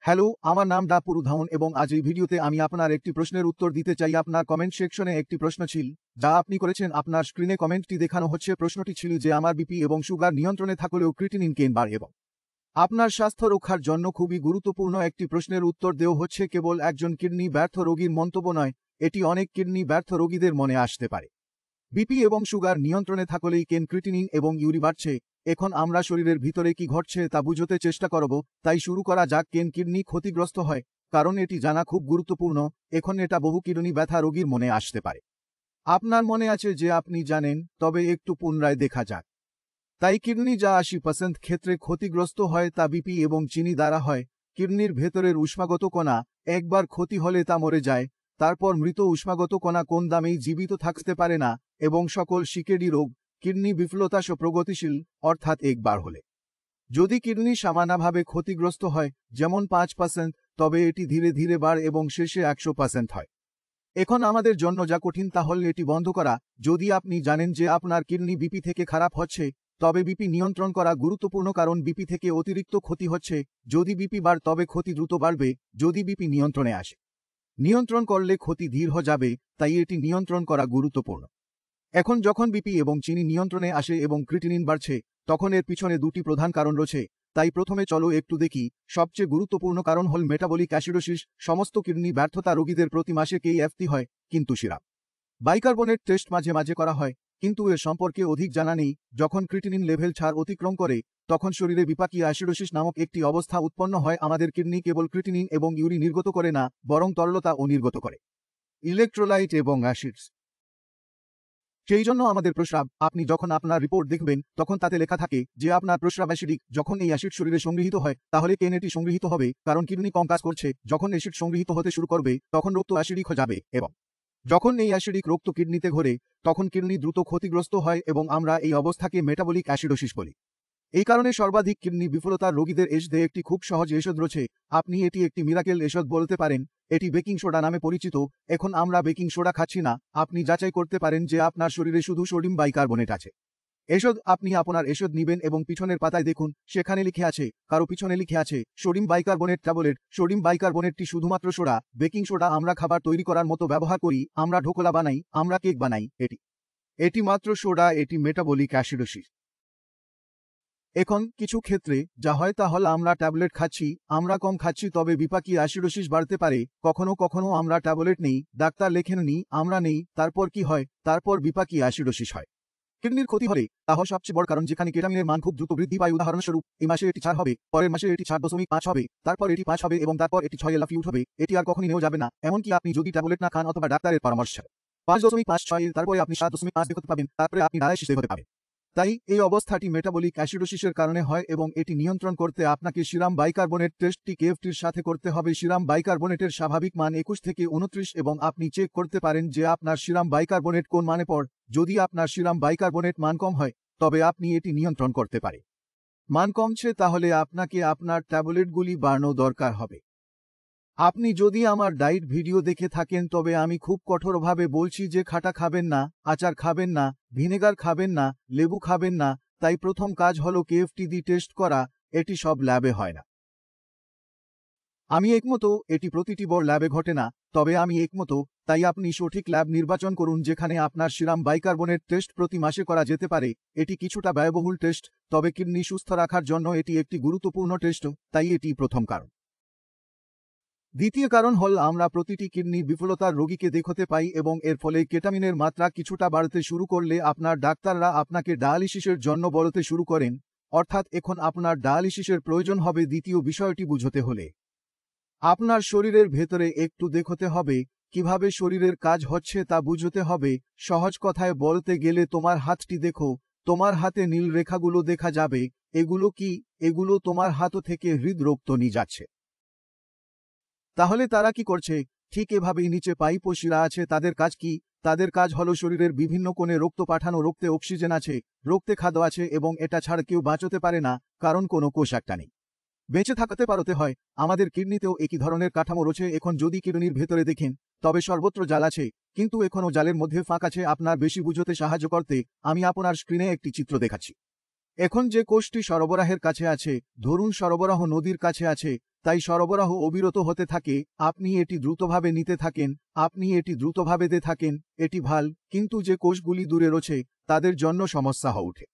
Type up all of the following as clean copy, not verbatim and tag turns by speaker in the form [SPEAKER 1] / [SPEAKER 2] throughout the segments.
[SPEAKER 1] Hello, আমার নাম ডাপুরু ধাউন এবং আজ এই ভিডিওতে আমি আপনার একটি প্রশ্নের উত্তর দিতে চাই। আপনার কমেন্ট সেকশনে একটি প্রশ্ন ছিল যা আপনি করেছেন। আপনার স্ক্রিনে কমেন্টটি দেখানো হচ্ছে। প্রশ্নটি ছিল যে আমার বিপি এবং সুগার নিয়ন্ত্রণে থাকলেও ক্রিটিনিন কেন বাড়ে এবং আপনার স্বাস্থ্য রক্ষার জন্য খুবই গুরুত্বপূর্ণ একটি প্রশ্নের উত্তর দেওয়া হচ্ছে। কেবল একজন কিডনি ব্যর্থ রোগীর মন্তব্য নয়, এটি অনেক কিডনি ব্যর্থ রোগীদের মনে আসতে পারে। বিপি এবং সুগার নিয়ন্ত্রণে থাকলেই কেন ক্রিটিনিন এবং ইউরি বাড়ছে। এখন আমরা শরীরের ভিতরে কি ঘটছে তা বুঝতে চেষ্টা করব। তাই শুরু করা যাক। কেন কিডনি ক্ষতিগ্রস্ত হয়, কারণ এটি জানা খুব গুরুত্বপূর্ণ। এখন এটা বহু কিডনি ব্যথা রোগীর মনে আসতে পারে। আপনার মনে আছে যে আপনি জানেন, তবে একটু পুনরায় দেখা যাক। তাই কিডনি যা 80% ক্ষেত্রে ক্ষতিগ্রস্ত হয় তা বিপি এবং চিনি দ্বারা হয়। কিডনির ভেতরের উষ্মাগত কণা একবার ক্ষতি হলে তা মরে যায়। তারপর মৃত উষ্মাগত কণা কোন দামেই জীবিত থাকতে পারে না এবং সকল সিকেডি রোগ কিডনি বিফলতা প্রগতিশীল, অর্থাৎ একবার হলে। যদি কিডনি সামান্যভাবে ক্ষতিগ্রস্ত হয়, যেমন 5%, তবে এটি ধীরে ধীরে বাড়ে এবং শেষে 100% হয়। এখন আমাদের জন্য যা কঠিন তা হল এটি বন্ধ করা। যদি আপনি জানেন যে আপনার কিডনি বিপি থেকে খারাপ হচ্ছে, তবে বিপি নিয়ন্ত্রণ করা গুরুত্বপূর্ণ, কারণ বিপি থেকে অতিরিক্ত ক্ষতি হচ্ছে। যদি বিপি বাড়ে তবে ক্ষতি দ্রুত বাড়বে। যদি বিপি নিয়ন্ত্রণে আসে, নিয়ন্ত্রণ করলে ক্ষতি ধীর হয়ে যাবে। তাই এটি নিয়ন্ত্রণ করা গুরুত্বপূর্ণ। এখন যখন বিপি এবং চিনি নিয়ন্ত্রণে আসে এবং ক্রিটিনিন বাড়ছে, তখন এর পিছনে দুটি প্রধান কারণ রয়েছে। তাই প্রথমে চলো একটু দেখি। সবচেয়ে গুরুত্বপূর্ণ কারণ হল মেটাবলিক অ্যাসিডোসিস। সমস্ত কিডনি ব্যর্থতা রোগীদের প্রতি মাসে KFT হয়, কিন্তু সিরাপ বাইকার্বনেট টেস্ট মাঝে মাঝে করা হয়, কিন্তু এর সম্পর্কে অধিক জানা নেই। যখন ক্রিটিনিন লেভেল ছাড় অতিক্রম করে, তখন শরীরে বিপাকীয় অ্যাসিডোসিস নামক একটি অবস্থা উৎপন্ন হয়। আমাদের কিডনি কেবল ক্রিটিনিন এবং ইউরি নির্গত করে না, বরং তরলতা ও নির্গত করে ইলেকট্রোলাইট এবং অ্যাসিডস। সেই জন্য আমাদের প্রস্রাব, আপনি যখন আপনার রিপোর্ট দেখবেন তখন তাতে লেখা থাকে যে আপনার প্রস্রাব অ্যাসিডিক। যখন এই অ্যাসিড শরীরে সংগৃহীত হয়, তাহলে কেন এটি সংগৃহীত হবে? কারণ কিডনি কম কাজ করছে। যখন অ্যাসিড সংগৃহীত হতে শুরু করবে, তখন রক্ত অ্যাসিডিক হয়ে যাবে এবং যখন এই অ্যাসিডিক রক্ত কিডনিতে ঘোরে, তখন কিডনি দ্রুত ক্ষতিগ্রস্ত হয় এবং আমরা এই অবস্থাকে মেটাবলিক অ্যাসিডোসিস বলি। এই কারণে সর্বাধিক কিডনি বিফলতার রোগীদের এষধে একটি খুব সহজ ঔষধ রয়েছে। আপনি এটি একটি মিরাকেল ঔষধ বলতে পারেন। এটি বেকিং সোডা নামে পরিচিত। এখন আমরা বেকিং সোডা খাচ্ছি না। আপনি যাচাই করতে পারেন যে আপনার শরীরে শুধু সোডিয়াম বাইকার্বনেট আছে। ঔষধ, আপনি আপনার ঔষধ নিবেন এবং পিছনের পাতায় দেখুন, সেখানে লিখে আছে, কারো পিছনে লিখে আছে সোডিয়াম বাইকার্বনেট ট্যাবলেট। সোডিয়াম বাইকার্বনেটটি শুধুমাত্র সোডা। বেকিং সোডা আমরা খাবার তৈরি করার মতো ব্যবহার করি। আমরা ঢোকলা বানাই, আমরা কেক বানাই। এটি মাত্র সোডা। এটি মেটাবলিক অ্যাসিডোসিস। এখন কিছু ক্ষেত্রে যা হয় তা হল আমরা ট্যাবলেট খাচ্ছি, আমরা কম খাচ্ছি, তবে বিপাকী অ্যাসিডোসিস বাড়তে পারে। কখনো কখনো আমরা ট্যাবলেট নেই, ডাক্তার লেখেন নি, আমরা নেই। তারপর কি হয়? তারপর বিপাকী অ্যাসিডোসিস হয়। কিডনির ক্ষতি হলে তা হয় সবচেয়ে বড় কারণ, যেখানে কেটামিনের মান খুব দ্রুত বৃদ্ধি পায়। উদাহরণস্বরূপ, এই মাসে এটি 4 হবে, পরের মাসে এটি 4.5 হবে, তারপর এটি 5 হবে এবং তারপর এটি 6 লাফিয়ে উঠবে। এটি আর কখনই নেওয়া যাবে না, এমনকি আপনি যদি ট্যাবলেট না খান অথবা ডাক্তারের পরামর্শ ছাড়া। 5.56, তারপরে আপনি 7.5 দেখতে পাবেন, তারপরে আপনি ডায়ালিসিস দেখতে পাবেন। তাই এই অবস্থাটি মেটাবলিক অ্যাসিডোসিসের কারণে হয় এবং এটি নিয়ন্ত্রণ করতে আপনাকে সিরাম বাইকার্বনেট টেস্টটি KFTর সাথে করতে হবে। সিরাম বাইকার্বনেটের স্বাভাবিক মান 21 থেকে 29 এবং আপনি চেক করতে পারেন যে আপনার সিরাম বাইকার্বনেট কোন মানে পড়। যদি আপনার সিরাম বাইকার্বনেট মান কম হয়, তবে আপনি এটি নিয়ন্ত্রণ করতে পারে। মান কমছে, তাহলে আপনাকে আপনার ট্যাবলেটগুলি বাড়ানো দরকার হবে। আপনি যদি আমার ডায়েট ভিডিও দেখে থাকেন, তবে আমি খুব কঠোরভাবে বলছি যে খাটা খাবেন না, আচার খাবেন না, ভিনেগার খাবেন না, লেবু খাবেন না। তাই প্রথম কাজ হলো KFT দিয়ে টেস্ট করা। এটি সব ল্যাবে হয় না। আমি একমত, এটি প্রতিটি বড় ল্যাবে ঘটে না, তবে আমি একমত। তাই আপনি সঠিক ল্যাব নির্বাচন করুন যেখানে আপনার সিরাম বাইকার্বনেট টেস্ট প্রতি মাসে করা যেতে পারে। এটি কিছুটা ব্যয়বহুল টেস্ট, তবে কিডনি সুস্থ রাখার জন্য এটি একটি গুরুত্বপূর্ণ টেস্ট। তাই এটি প্রথম কারণ। দ্বিতীয় কারণ হল আমরা প্রতিটি কিডনি বিফলতার রোগীকে দেখতে পাই এবং এর ফলে কেটামিনের মাত্রা কিছুটা বাড়তে শুরু করলে আপনার ডাক্তাররা আপনাকে ডায়ালিসিসের জন্য বলতে শুরু করেন। অর্থাৎ এখন আপনার ডায়ালিসিসের প্রয়োজন হবে। দ্বিতীয় বিষয়টি বুঝতে হলে আপনার শরীরের ভেতরে একটু দেখতে হবে। কিভাবে শরীরের কাজ হচ্ছে তা বুঝতে হবে। সহজ কথায় বলতে গেলে তোমার হাতটি দেখো, তোমার হাতে নীল রেখাগুলো দেখা যাবে। এগুলো কি? এগুলো তোমার হাত থেকে হৃদরক্ত নিয়ে যাচ্ছে। তাহলে তারা কি করছে? ঠিক এভাবেই নিচে পাইপ ও শিরা আছে। তাদের কাজ কি? তাদের কাজ হলো শরীরের বিভিন্ন কোণে রক্ত পাঠানো। রক্তে অক্সিজেন আছে, রক্তে খাদ্য আছে এবং এটা ছাড়া কেউ বাঁচতে পারে না, কারণ কোনো কোষ একটা নেই। বেঁচে থাকতে পারতে হয়। আমাদের কিডনিতেও একই ধরনের কাঠামো রয়েছে। এখন যদি কিডনির ভেতরে দেখেন, তবে সর্বত্র জাল আছে, কিন্তু এখনও জালের মধ্যে ফাঁক আছে। আপনার বেশি বুঝতে সাহায্য করতে আমি আপনার স্ক্রিনে একটি চিত্র দেখাচ্ছি। এখন যে কোষটি সরবরাহের কাছে আছে, ধরুন সরবরাহ নদীর কাছে আছে, তাই সরবরাহ অবিরত হতে থাকে, আপনি এটি দ্রুতভাবে নিতে থাকেন, আপনি এটি দ্রুতভাবে দিয়ে থাকেন, এটি ভাল, কিন্তু যে কোষগুলি দূরে রয়েছে তাদের জন্য সমস্যা হয়ে ওঠে।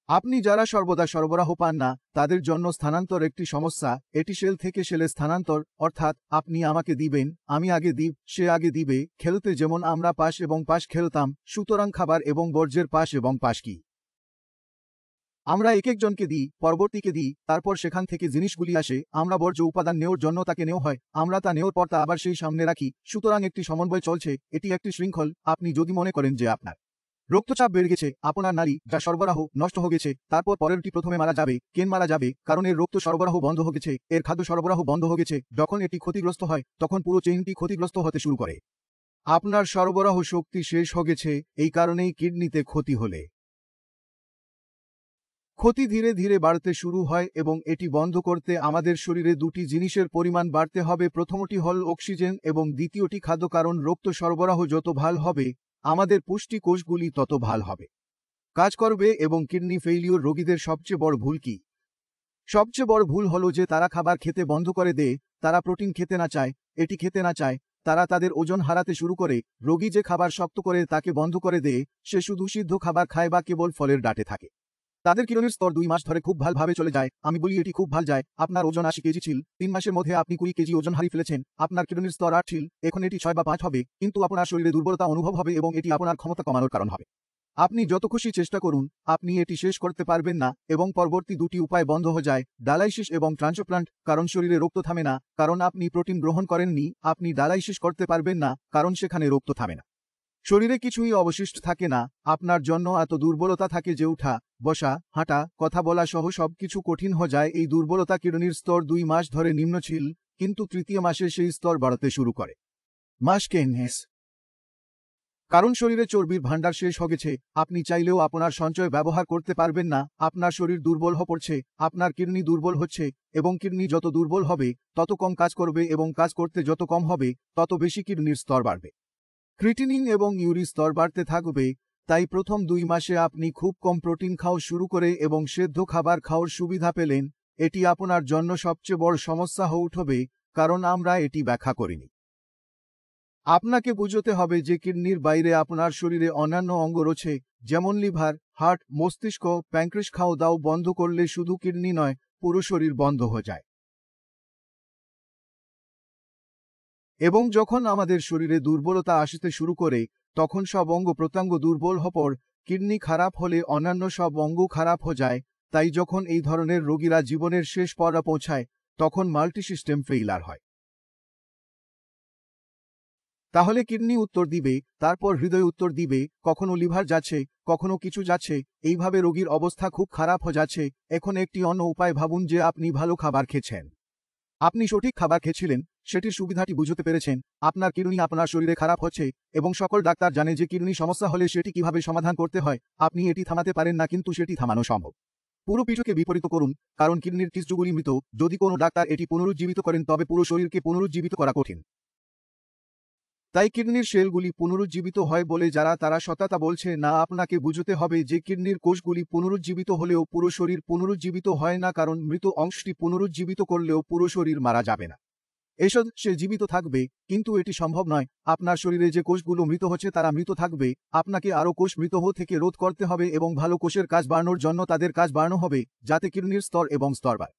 [SPEAKER 1] আপনি যারা সর্বদা সরবরাহ পান না তাদের জন্য স্থানান্তর একটি সমস্যা, এটি সেল থেকে সেলে স্থানান্তর, অর্থাৎ আপনি আমাকে দিবেন, আমি আগে দিব, সে আগে দিবে, খেলতে যেমন আমরা পাশ এবং পাশ খেলতাম, সুতরাং খাবার এবং বর্জ্যের পাশ এবং পাশ কি আমরা এক একজনকে দিই, পরবর্তীকে দিই, তারপর সেখান থেকে জিনিসগুলি আসে, আমরা বর্জ্য উপাদান নেওয়ার জন্য তাকে নেওয়া হয়, আমরা তা নেওয়ার পর তা আবার সেই সামনে রাখি, সুতরাং একটি সমন্বয় চলছে, এটি একটি শৃঙ্খল। আপনি যদি মনে করেন যে আপনার রক্তচাপ বেড়ে গেছে, আপনার নারী যা সরবরাহ নষ্ট হয়ে গেছে, তারপর পরেরটি প্রথমে মারা যাবে, কেন মারা যাবে? কারণ এর রক্ত সরবরাহ বন্ধ হয়ে গেছে, এর খাদ্য সরবরাহ বন্ধ হয়ে গেছে, যখন এটি ক্ষতিগ্রস্ত হয় তখন পুরো চেইনটি ক্ষতিগ্রস্ত হতে শুরু করে। আপনার সরবরাহ শক্তি শেষ হয়ে গেছে, এই কারণেই কিডনিতে ক্ষতি হলে ক্ষতি ধীরে ধীরে বাড়তে শুরু হয় এবং এটি বন্ধ করতে আমাদের শরীরে দুটি জিনিসের পরিমাণ বাড়তে হবে, প্রথমটি হল অক্সিজেন এবং দ্বিতীয়টি খাদ্য, কারণ রক্ত সরবরাহ যত ভাল হবে আমাদের পুষ্টি কোষগুলি তত ভাল হবে, কাজ করবে। এবং কিডনি ফেইলিওর রোগীদের সবচেয়ে বড় ভুল কি? সবচেয়ে বড় ভুল হলো যে তারা খাবার খেতে বন্ধ করে দেয়, তারা প্রোটিন খেতে না চায়, এটি খেতে না চায়, তারা তাদের ওজন হারাতে শুরু করে। রোগী যে খাবার শক্ত করে তাকে বন্ধ করে দেয়, সে শুধু সিদ্ধ খাবার খায় বা কেবল ফলের ডাঁটে থাকে। তাদের কিডনির স্তর 2 মাস ধরে খুব ভালোভাবে চলে যায়, আমি বলি এটি খুব ভাল যায়। আপনার ওজন 80 কেজি ছিল, 3 মাসের মধ্যে আপনি 20 কেজি ওজন হারিয়ে ফেলেছেন, আপনার কিডনির স্তর 8 ছিল, এখন এটি 6 বা 5 হবে, কিন্তু আপনার শরীরে দুর্বলতা অনুভব হবে এবং এটি আপনার ক্ষমতা কমানোর কারণ হবে। আপনি যত খুশি চেষ্টা করুন, আপনি এটি শেষ করতে পারবেন না এবং পরবর্তী দুটি উপায় বন্ধ হয়ে যায়, ডায়ালাইসিস এবং ট্রান্সপ্লান্ট, কারণ শরীরে রক্ত থামে না, কারণ আপনি প্রোটিন গ্রহণ করেননি। আপনি ডায়ালাইসিস করতে পারবেন না, কারণ সেখানে রক্ত থামে না, শরীরে কিছুই অবশিষ্ট থাকে না, আপনার জন্য এত দুর্বলতা থাকে যে উঠা, বসা, হাঁটা, কথা বলা সহ সবকিছু কঠিন হয়ে যায়। এই দুর্বলতা কিডনির স্তর 2 মাস ধরে নিম্ন ছিল, কিন্তু তৃতীয় মাসে সেই স্তর বাড়তে শুরু করে। মাস কেনহেস কারণ শরীরে চর্বির ভাণ্ডার শেষ হয়ে গেছে, আপনি চাইলেও আপনার সঞ্চয় ব্যবহার করতে পারবেন না, আপনার শরীর দুর্বল হয়ে পড়ছে, আপনার কিডনি দুর্বল হচ্ছে, এবং কিডনি যত দুর্বল হবে তত কম কাজ করবে এবং কাজ করতে যত কম হবে তত বেশি কিডনির স্তর বাড়বে। ক্রিটিনিন এবং ইউরিক স্তর বাড়তে থাকবে, তাই প্রথম 2 মাসে আপনি খুব কম প্রোটিন খাওয়া শুরু করে এবং সেদ্ধ খাবার খাওয়ার সুবিধা পেলেন, এটি আপনার জন্য সবচেয়ে বড় সমস্যা হয়ে উঠবে, কারণ আমরা এটি ব্যাখ্যা করিনি। আপনাকে বুঝতে হবে যে কিডনির বাইরে আপনার শরীরে অন্যান্য অঙ্গ রয়েছে, যেমন লিভার, হার্ট, মস্তিষ্ক, প্যাঙ্ক্রিয়াস। খাওয়া দাও বন্ধ করলে শুধু কিডনি নয়, পুরো শরীর বন্ধ হয়ে যায়। এবং যখন আমাদের শরীরে দুর্বলতা আসতে শুরু করে তখন সব অঙ্গ প্রত্যঙ্গ দুর্বল হওয়ার পর কিডনি খারাপ হলে অন্যান্য সব অঙ্গ খারাপ হয়ে যায়। তাই যখন এই ধরনের রোগীরা জীবনের শেষ পর্যায়ে পৌঁছায় তখন মাল্টিসিস্টেম ফেইলার হয়। তাহলে কিডনি উত্তর দিবে, তারপর হৃদয় উত্তর দিবে, কখনো লিভার যাচ্ছে, কখনো কিছু যাচ্ছে, এইভাবে রোগীর অবস্থা খুব খারাপ হয়ে যাচ্ছে। এখন একটি অন্য উপায় ভাবুন যে আপনি ভালো খাবার খেয়েছেন, আপনি সঠিক খাবার খেয়েছিলেন, সেটির সুবিধাটি বুঝতে পেরেছেন, আপনার কিডনি আপনার শরীরে খারাপ হচ্ছে এবং সকল ডাক্তার জানে যে কিডনি সমস্যা হলে সেটি কিভাবে সমাধান করতে হয়। আপনি এটি থামাতে পারেন না, কিন্তু সেটি থামানো সম্ভব। পুরো পিঠকে বিপরীত করুন, কারণ কিডনির টিস্যুগুলি মৃত, যদি কোনো ডাক্তার এটি পুনরুজ্জীবিত করেন তবে পুরো শরীরকে পুনরুজ্জীবিত করা কঠিন। তাই কিডনির সেলগুলি পুনরুজ্জীবিত হয় বলে যারা তারা সততা বলছে না, আপনাকে বুঝতে হবে যে কিডনির কোষগুলি পুনরুজ্জীবিত হলেও পুরো শরীর পুনরুজ্জীবিত হয় না, কারণ মৃত অংশটি পুনরুজ্জীবিত করলেও পুরো শরীর মারা যাবে না, এসব সে জীবিত থাকবে, কিন্তু এটি সম্ভব নয়। আপনার শরীরে যে কোষগুলো মৃত হচ্ছে তারা মৃত থাকবে, আপনাকে আরও কোষ মৃত হওয়া থেকে রোধ করতে হবে এবং ভালো কোষের কাজ বাড়ানোর জন্য তাদের কাজ বাড়ানো হবে, যাতে কিডনির স্তর এবং স্তর বাড়ে,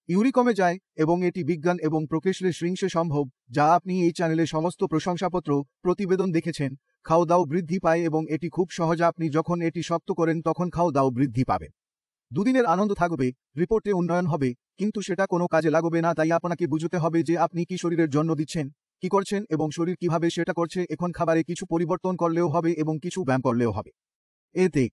[SPEAKER 1] ইউরি কমে যায়, এবং এটি বিজ্ঞান এবং প্রকৌশলের শৃঙ্খলে সম্ভব, যা আপনি এই চ্যানেলে সমস্ত প্রশংসাপত্র প্রতিবেদন দেখেছেন। খাওয়া দাও বৃদ্ধি পায় এবং এটি খুব সহজ, আপনি যখন এটি শক্ত করেন তখন খাওয়া দাও বৃদ্ধি পাবেন, দুদিনের আনন্দ থাকবে, রিপোর্টে উন্নয়ন হবে, কিন্তু সেটা কোনো কাজে লাগবে না। তাই আপনাকে বুঝতে হবে যে আপনি কি শরীরের জন্য দিচ্ছেন, কি করছেন এবং শরীর কিভাবে সেটা করছে। এখন খাবারে কিছু পরিবর্তন করলেও হবে এবং কিছু ব্যায়াম করলেও হবে। এতে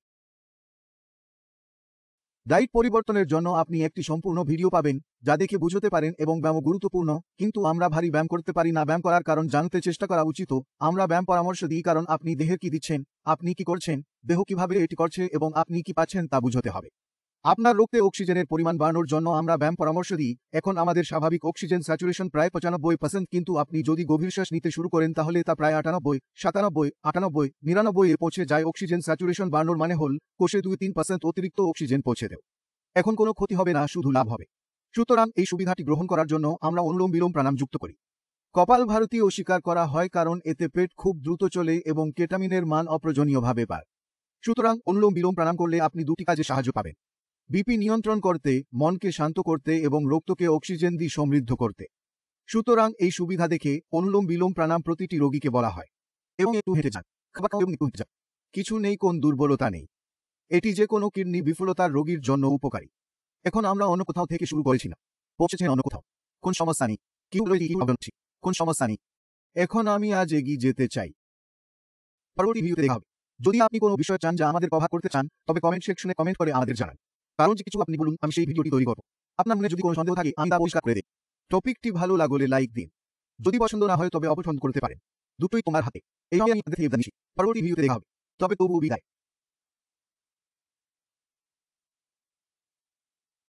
[SPEAKER 1] ডায়েট পরিবর্তনের জন্য আপনি একটি সম্পূর্ণ ভিডিও পাবেন, যা দেখে বুঝতে পারেন, এবং ব্যায়াম গুরুত্বপূর্ণ, কিন্তু আমরা ভারী ব্যায়াম করতে পারি না। ব্যায়াম করার কারণ জানতে চেষ্টা করা উচিত। আমরা ব্যায়াম পরামর্শ দিই কারণ আপনি দেহের কি দিচ্ছেন, আপনি কি করছেন, দেহ কিভাবে এটি করছে এবং আপনি কি পাচ্ছেন তা বুঝতে হবে। আপনার রক্তে অক্সিজেনের পরিমাণ বাড়ানোর জন্য আমরা ব্যায়াম পরামর্শ দিই। এখন আমাদের স্বাভাবিক অক্সিজেন স্যাচুরেশন প্রায় 95%, কিন্তু আপনি যদি গভীর শ্বাস নিতে শুরু করেন তাহলে তা প্রায় 98, 97, 98, 99 এ পৌঁছে যায়। অক্সিজেন স্যাচুরেশন বাড়ানোর মানে হল কোষে 2-3% অতিরিক্ত অক্সিজেন পৌঁছে দেও। এখন কোনো ক্ষতি হবে না, শুধু লাভ হবে। সুতরাং এই সুবিধাটি গ্রহণ করার জন্য আমরা অনুলোম বিলোম প্রাণায়াম যুক্ত করি। কপালভারতী অস্বীকার করা হয় কারণ এতে পেট খুব দ্রুত চলে এবং কেটামিনের মান অপ্রয়োজনীয়ভাবে বাড়ে। সুতরাং অনুলোম বিলোম প্রাণায়াম করলে আপনি দুটি কাজে সাহায্য পাবেন: বিপি নিয়ন্ত্রণ করতে, মনকে শান্ত করতে এবং রক্তকে অক্সিজেন দিয়ে সমৃদ্ধ করতে। সুতরাং এই সুবিধা দেখে অনুলোম বিলোম প্রাণায়াম প্রতিটি রোগীকে বলা হয়। এবং একটু হেঁটে যান, খাবার খাও এবং একটু হেঁটে যান। কিছু নেই, কোন দুর্বলতা নেই। এটি যে কোনো কিডনি বিফলতার রোগীর জন্য উপকারী। এখন আমরা অন্য কোথাও থেকে শুরু করেছি না, পৌঁছেছেন অন্য কোথাও। কোন সমস্যা নেই, কোন সমস্যা নেই। এখন আমি আজ এগিয়ে যেতে চাই। পরবর্তী ভিডিওতে দেখা হবে। যদি আপনি কোনো বিষয় চান যা আমাদের কভার করতে চান, তবে কমেন্ট সেকশনে কমেন্ট করে আমাদের জানান। কারণ যে কিছু আপনি বলুন, আমি সেই ভিডিওটি তৈরি করব। আপনার মনে যদি কোনো সন্দেহ থাকে, আমি তা পরিষ্কার করে দেব। টপিকটি ভালো লাগলে লাইক দিন। যদি পছন্দ না হয় তবে অপছন্দ করতে পারেন। দুটোই তোমার হাতে। এই আমি আপনাদের বিদায় নিচ্ছি। পরবর্তী ভিডিওতে দেখা হবে। তবে তবুও বিদায়।